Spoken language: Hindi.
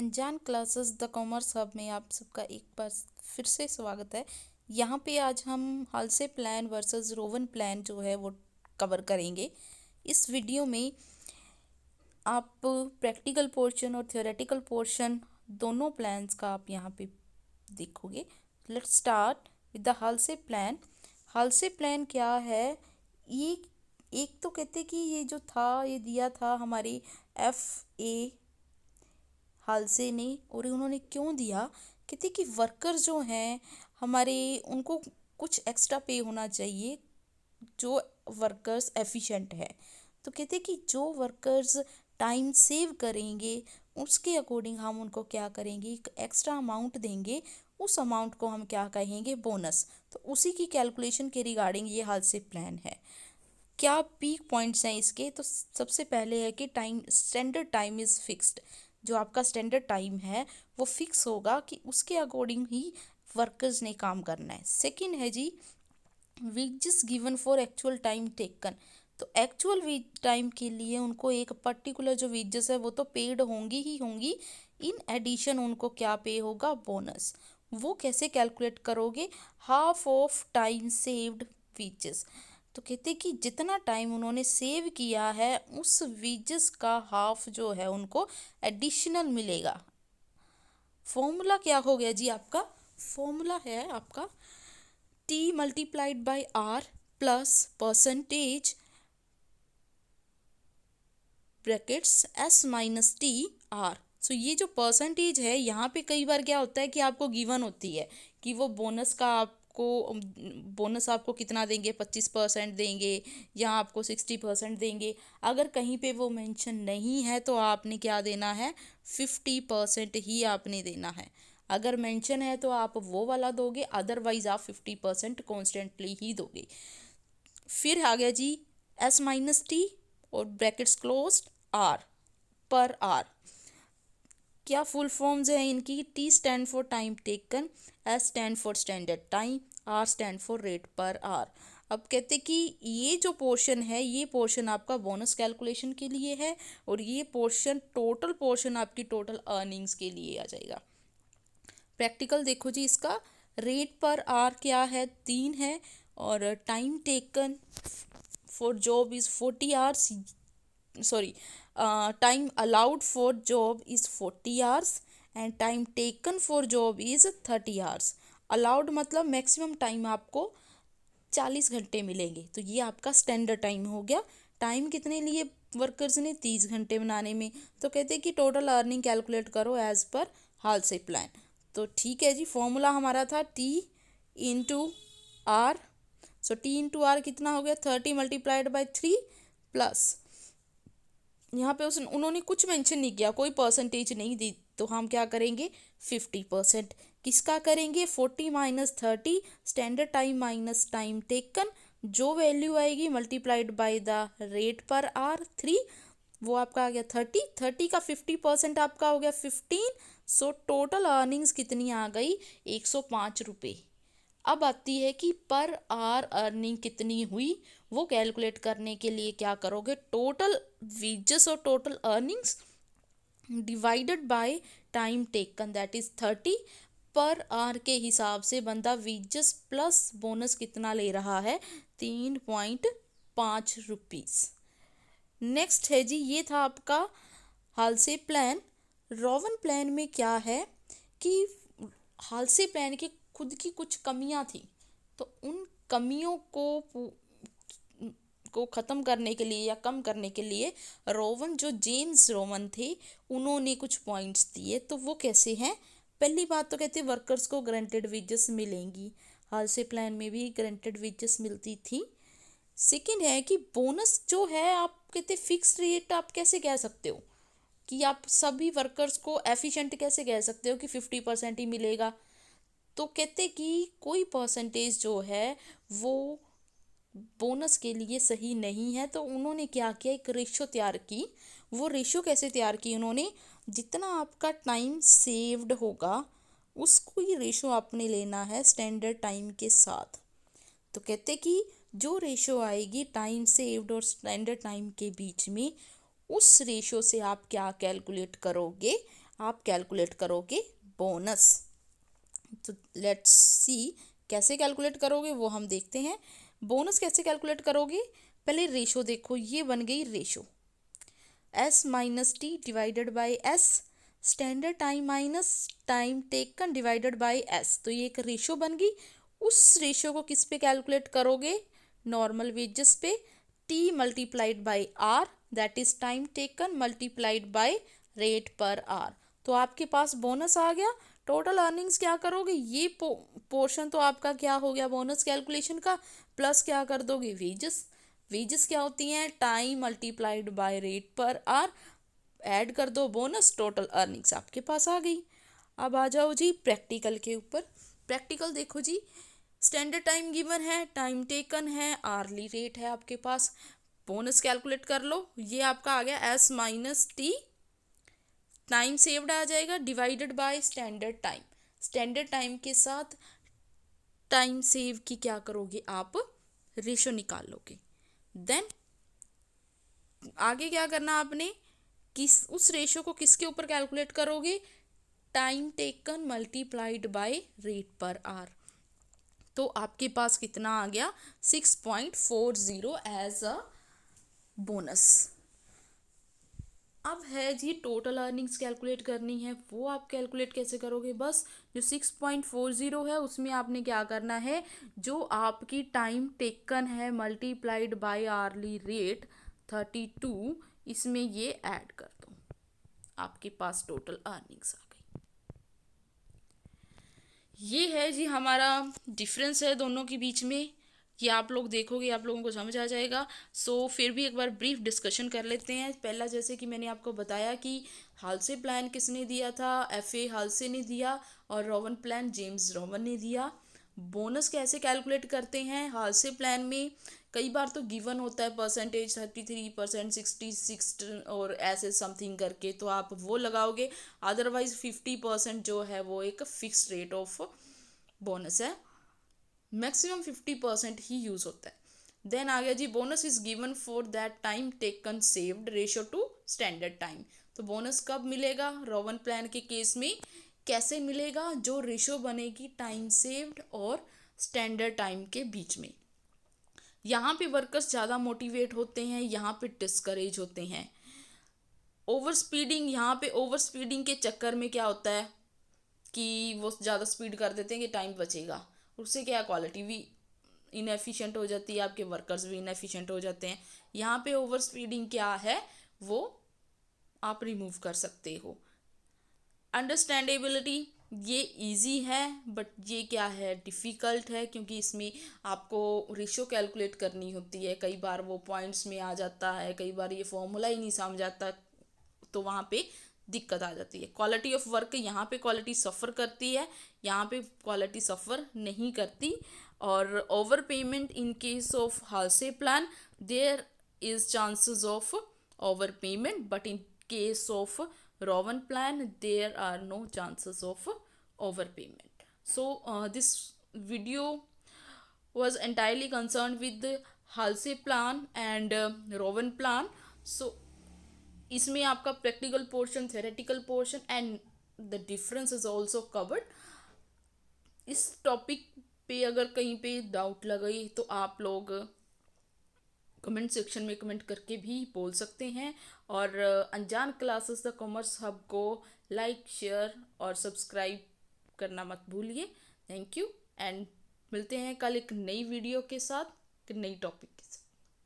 अनजान क्लासेस द कॉमर्स हब में आप सबका एक बार फिर से स्वागत है। यहाँ पे आज हम Halsey plan versus Rowan plan जो है वो कवर करेंगे। इस वीडियो में आप प्रैक्टिकल पोर्शन और थ्योरेटिकल पोर्शन दोनों प्लान्स का आप यहाँ पे देखोगे। Let's start with the Halsey plan. Halsey plan क्या है? ये एक तो कहते कि ये जो था ये दिया था हमारी FA हालसे ने, और उन्होंने क्यों दिया? कहते कि वर्कर्स जो हैं हमारे उनको कुछ एक्स्ट्रा पे होना चाहिए जो वर्कर्स एफिशिएंट है। तो कहते कि जो वर्कर्स टाइम सेव करेंगे उसके अकॉर्डिंग हम उनको क्या करेंगे, एक एक्स्ट्रा अमाउंट देंगे। उस अमाउंट को हम क्या कहेंगे? बोनस। तो उसी की कैलकुलेशन के रिगार्डिंग ये हालसे प्लान है। क्या पीक पॉइंट्स हैं इसके? तो सबसे पहले है कि time, standard time is fixed. जो आपका स्टैंडर्ड टाइम है वो फिक्स होगा कि उसके अकॉर्डिंग ही वर्कर्स ने काम करना है। सेकंड है जी, wages given for actual time taken. तो एक्चुअल वेज टाइम के लिए उनको एक पर्टिकुलर जो वेजेस है वो तो पेड होंगी ही होंगी। इन एडिशन उनको क्या पे होगा? बोनस। वो कैसे कैलकुलेट करोगे? Half of time saved wages. तो कहते कि जितना टाइम उन्होंने सेव किया है उस वेजेस का हाफ जो है उनको एडिशनल मिलेगा। फॉर्मूला क्या हो गया जी आपका? फॉर्मूला है आपका T multiplied by R plus percentage brackets S minus T R। सो ये जो परसेंटेज है यहाँ पे कई बार क्या होता है कि आपको गिवन होती है कि वो बोनस का बोनस आपको कितना देंगे, 25% देंगे या आपको 60% देंगे। अगर कहीं पे वो मेंशन नहीं है तो आपने क्या देना है? 50% ही आपने देना है। अगर मेंशन है तो आप वो वाला दोगे, अदरवाइज आप 50% कॉन्स्टेंटली ही दोगे। फिर आ गया जी S माइनस टी और ब्रैकेट्स क्लोज्ड R पर R। क्या फुल फॉर्म्स है इनकी? T stand for time taken, S stand for standard time, R stand for rate पर R। अब कहते कि ये जो पोर्शन है ये पोर्शन आपका बोनस कैलकुलेशन के लिए है और ये पोर्शन टोटल पोर्शन आपकी टोटल अर्निंग्स के लिए आ जाएगा। प्रैक्टिकल देखो जी इसका। रेट पर आर क्या है? 3 है। और time taken for job is 40 hours, sorry, time allowed for job is 40 hours and time taken for job is 30 hours. Allowed मतलब मैक्सिमम टाइम आपको 40 घंटे मिलेंगे। तो ये आपका स्टैंडर्ड टाइम हो गया। टाइम कितने लिए वर्कर्स ने? 30 घंटे बनाने में। तो कहते हैं कि टोटल अर्निंग कैलकुलेट करो एज पर हालसे प्लान। तो ठीक है जी, फॉर्मूला हमारा था T into R. So T into R कितना हो गया? 30 मल्टीप्लाइड बाई 3 प्लस यहाँ पे उन्होंने कुछ मेंशन नहीं किया, कोई परसेंटेज नहीं दी, तो हम क्या करेंगे? 50%। किसका करेंगे? 40 minus 30 standard time minus time taken, जो वैल्यू आएगी मल्टीप्लाइड बाय द रेट पर आर 3, वो आपका आ गया 30। 30 का 50% आपका हो गया 15। सो टोटल अर्निंग्स कितनी आ गई? 105 रुपये। अब आती है कि पर आवर अर्निंग कितनी हुई, वो कैलकुलेट करने के लिए क्या करोगे? टोटल वेजेस और total earnings divided by time taken, that is 30। Per hour के हिसाब से बंदा वेजेस प्लस बोनस कितना ले रहा है? 3.5 रुपीज़। नेक्स्ट है जी, ये था आपका हालसे प्लान। रोवन प्लान में क्या है कि हालसे प्लान की खुद की कुछ कमियां थी, तो उन कमियों को ख़त्म करने के लिए या कम करने के लिए रोवन, जो जेम्स रोवन थे, उन्होंने कुछ पॉइंट्स दिए। तो वो कैसे हैं? पहली बात तो कहते वर्कर्स को गारंटेड वेजेस मिलेंगी। हालसे प्लान में भी गारंटेड वेजेस मिलती थी। सेकंड है कि बोनस जो है आप कहते फिक्स रेट आप कैसे कह सकते हो कि आप सभी वर्कर्स को एफिशिएंट कैसे कह सकते हो कि 50% ही मिलेगा? तो कहते कि कोई परसेंटेज जो है वो बोनस के लिए सही नहीं है। तो उन्होंने क्या किया? एक रेशो तैयार की। वो रेशो कैसे तैयार की उन्होंने? जितना आपका टाइम सेव्ड होगा उसको ही रेशो आपने लेना है स्टैंडर्ड टाइम के साथ। तो कहते कि जो रेशो आएगी टाइम सेव्ड और स्टैंडर्ड टाइम के बीच में, उस रेशो से आप क्या कैलकुलेट करोगे? आप कैलकुलेट करोगे बोनस। तो लेट्स सी कैसे कैलकुलेट करोगे वो हम देखते हैं। बोनस कैसे कैलकुलेट करोगे, पहले रेशो देखो, ये बन गई ratio S minus T divided by S, standard time minus time taken divided by S. तो ये एक रेशो बन गई। उस रेशो को किस पे कैलकुलेट करोगे, नॉर्मल वेजेस पे, T multiplied by R that is time taken multiplied by rate पर आर। तो आपके पास बोनस आ गया। टोटल अर्निंग्स क्या करोगे, ये पोर्शन तो आपका क्या हो गया बोनस कैलकुलेशन का, प्लस क्या कर दोगे वेजेस। वेजेस क्या होती हैं, टाइम मल्टीप्लाइड बाय रेट पर आर, ऐड कर दो बोनस, टोटल अर्निंग्स आपके पास आ गई। अब आ जाओ जी प्रैक्टिकल के ऊपर। प्रैक्टिकल देखो जी, स्टैंडर्ड टाइम गिवन है, टाइम टेकन है, आरली रेट है आपके पास, बोनस कैलकुलेट कर लो। ये आपका आ गया S minus T, time saved आ जाएगा divided by standard time. Standard time के साथ टाइम सेव की क्या करोगे आप, रेशो निकाल लोगे। देन आगे क्या करना आपने, किस उस रेशो को किसके ऊपर कैलकुलेट करोगे, time taken multiplied by rate पर आर। तो आपके पास कितना आ गया, 6.40 एज अ बोनस। अब है जी टोटल अर्निंग्स कैलकुलेट करनी है, वो आप कैलकुलेट कैसे करोगे, बस जो 6.40 है उसमें आपने क्या करना है, जो आपकी टाइम टेकन है मल्टीप्लाइड बाय आरली रेट 32, इसमें ये ऐड कर दो, आपके पास टोटल अर्निंग्स आ गई। ये है जी हमारा डिफरेंस है दोनों के बीच में, कि आप लोग देखोगे आप लोगों को समझ आ जाएगा। सो फिर भी एक बार ब्रीफ डिस्कशन कर लेते हैं। पहला जैसे कि मैंने आपको बताया कि हाल्से प्लान किसने दिया था, एफ.ए. हाल्से ने दिया, और रोवन प्लान जेम्स रोवन ने दिया। बोनस कैसे कैलकुलेट करते हैं, हाल्से प्लान में कई बार तो गिवन होता है परसेंटेज 33%, 66 और ऐसे समथिंग करके, तो आप वो लगाओगे। अदरवाइज 50% जो है वो एक फिक्स रेट ऑफ बोनस है, मैक्सिमम 50% ही यूज होता है। देन आ गया जी bonus is given for that time taken saved ratio to standard time. तो बोनस कब मिलेगा, रोवन प्लान के केस में कैसे मिलेगा, जो रेशियो बनेगी टाइम सेव्ड और स्टैंडर्ड टाइम के बीच में। यहाँ पे वर्कर्स ज़्यादा मोटिवेट होते हैं, यहाँ पे डिस्करेज होते हैं। ओवर स्पीडिंग, यहाँ पे ओवर स्पीडिंग के चक्कर में क्या होता है कि वो ज़्यादा स्पीड कर देते हैं कि टाइम बचेगा, उससे क्या क्वालिटी भी इनएफिशिएंट हो जाती है, आपके वर्कर्स भी इनएफिशिएंट हो जाते हैं। यहाँ पे ओवर स्पीडिंग क्या है वो आप रिमूव कर सकते हो। अंडरस्टैंडेबिलिटी, ये इजी है बट ये क्या है डिफ़िकल्ट है, क्योंकि इसमें आपको रेशियो कैलकुलेट करनी होती है, कई बार वो पॉइंट्स में आ जाता है, कई बार ये फॉर्मूला ही नहीं समझ आता, तो वहाँ पे दिक्कत आ जाती है। क्वालिटी ऑफ वर्क, यहाँ पे क्वालिटी सफ़र करती है, यहाँ पे क्वालिटी सफ़र नहीं करती। और over payment in case of Halsey plan, there is chances of over payment, but in case of Rowan plan there are no chances of overpayment. So this video was entirely concerned with the Halsey plan and Rowan plan. So इसमें आपका practical portion, theoretical portion and the difference is also covered. इस टॉपिक पे अगर कहीं पे डाउट लगे तो आप लोग कमेंट सेक्शन में कमेंट करके भी बोल सकते हैं। और अनजान क्लासेस द कॉमर्स हब को लाइक, शेयर और सब्सक्राइब करना मत भूलिए। थैंक यू एंड मिलते हैं कल एक नई वीडियो के साथ, एक नई टॉपिक के साथ।